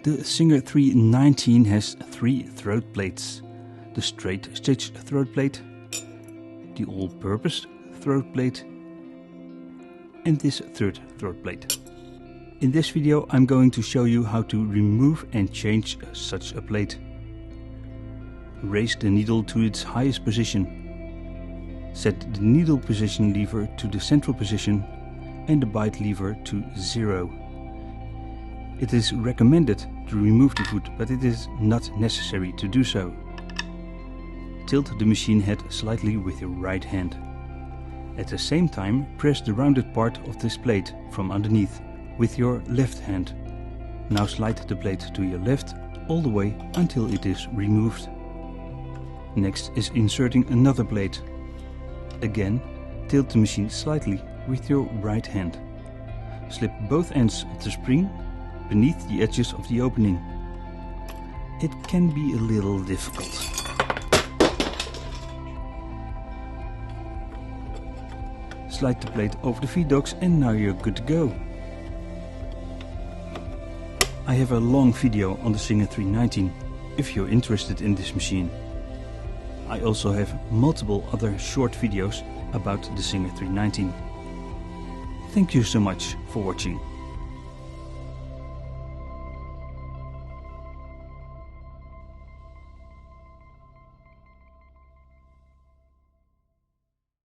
The Singer 319 has 3 throat plates. The straight stitch throat plate, the all-purpose throat plate, and this third throat plate. In this video I'm going to show you how to remove and change such a plate. Raise the needle to its highest position. Set the needle position lever to the central position and the bite lever to 0. It is recommended to remove the foot, but it is not necessary to do so. Tilt the machine head slightly with your right hand. At the same time, press the rounded part of this plate from underneath with your left hand. Now slide the plate to your left all the way until it is removed. Next is inserting another plate. Again, tilt the machine slightly with your right hand. Slip both ends of the spring beneath the edges of the opening. It can be a little difficult. Slide the plate over the V-dogs and now you're good to go. I have a long video on the Singer 319 if you're interested in this machine. I also have multiple other short videos about the Singer 319. Thank you so much for watching.